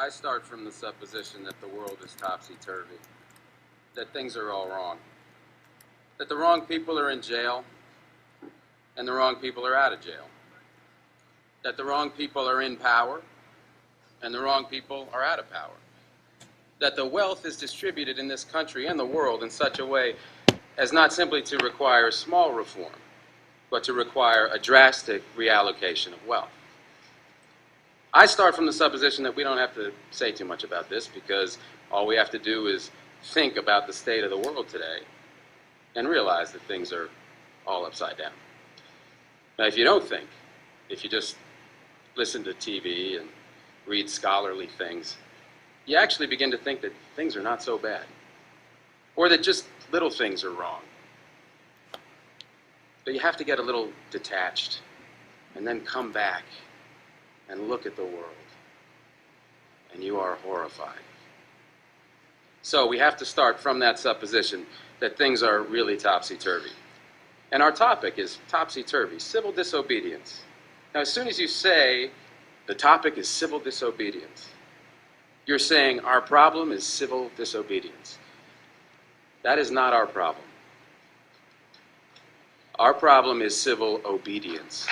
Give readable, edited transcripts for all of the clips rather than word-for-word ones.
I start from the supposition that the world is topsy-turvy, that things are all wrong, that the wrong people are in jail and the wrong people are out of jail, that the wrong people are in power and the wrong people are out of power, that the wealth is distributed in this country and the world in such a way as not simply to require small reform, but to require a drastic reallocation of wealth. I start from the supposition that we don't have to say too much about this because all we have to do is think about the state of the world today and realize that things are all upside down. Now, if you don't think, if you just listen to TV and read scholarly things, you actually begin to think that things are not so bad, or that just little things are wrong. But you have to get a little detached and then come back and look at the world, and you are horrified. So we have to start from that supposition that things are really topsy-turvy. And our topic is topsy-turvy, civil disobedience. Now, as soon as you say the topic is civil disobedience, you're saying our problem is civil disobedience. That is not our problem. Our problem is civil obedience.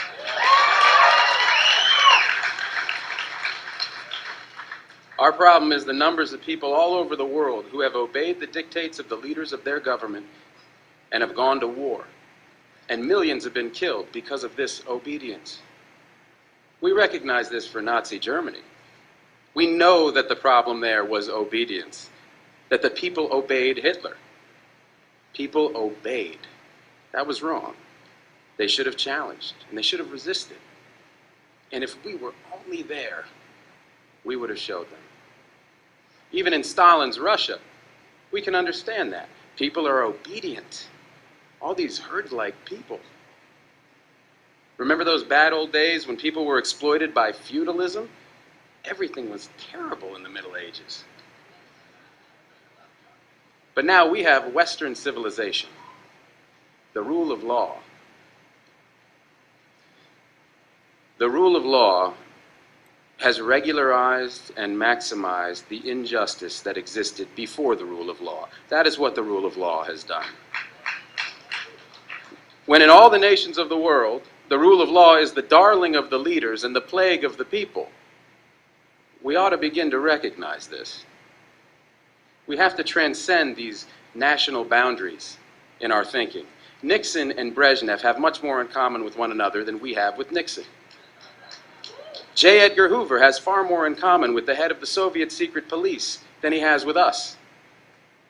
Our problem is the numbers of people all over the world who have obeyed the dictates of the leaders of their government and have gone to war. And millions have been killed because of this obedience. We recognize this for Nazi Germany. We know that the problem there was obedience, that the people obeyed Hitler. People obeyed. That was wrong. They should have challenged, and they should have resisted. And if we were only there, we would have showed them. Even in Stalin's Russia, we can understand that. People are obedient. All these herd-like people. Remember those bad old days when people were exploited by feudalism? Everything was terrible in the Middle Ages. But now we have Western civilization, the rule of law. The rule of law has regularized and maximized the injustice that existed before the rule of law. That is what the rule of law has done. When in all the nations of the world, the rule of law is the darling of the leaders and the plague of the people, we ought to begin to recognize this. We have to transcend these national boundaries in our thinking. Nixon and Brezhnev have much more in common with one another than we have with Nixon. J. Edgar Hoover has far more in common with the head of the Soviet secret police than he has with us.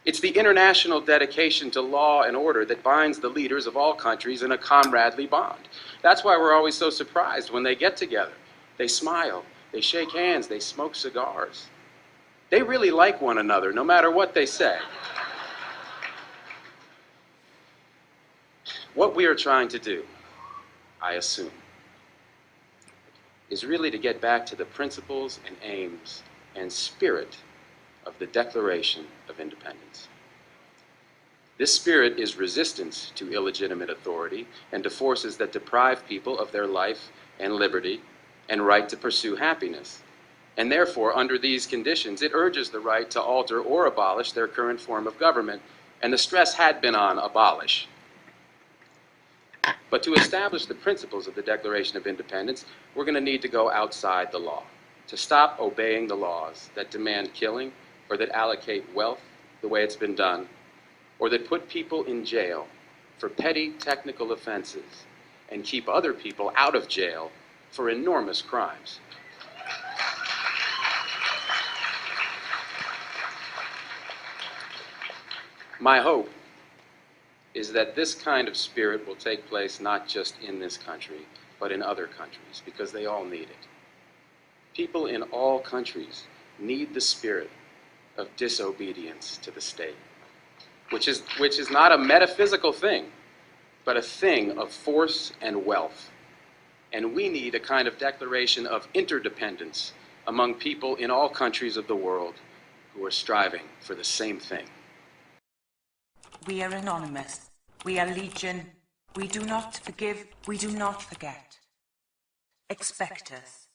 It's the international dedication to law and order that binds the leaders of all countries in a comradely bond. That's why we're always so surprised when they get together. They smile, they shake hands, they smoke cigars. They really like one another, no matter what they say. What we are trying to do, I assume, is really to get back to the principles and aims and spirit of the Declaration of Independence. This spirit is resistance to illegitimate authority and to forces that deprive people of their life and liberty and right to pursue happiness. And therefore, under these conditions, it urges the right to alter or abolish their current form of government, and the stress had been on abolish. But to establish the principles of the Declaration of Independence, we're going to need to go outside the law, to stop obeying the laws that demand killing or that allocate wealth the way it's been done, or that put people in jail for petty technical offenses and keep other people out of jail for enormous crimes. My hope is that this kind of spirit will take place not just in this country, but in other countries, because they all need it. People in all countries need the spirit of disobedience to the state, which is not a metaphysical thing, but a thing of force and wealth. And we need a kind of declaration of interdependence among people in all countries of the world who are striving for the same thing. We are anonymous. We are legion. We do not forgive. We do not forget. Expect us.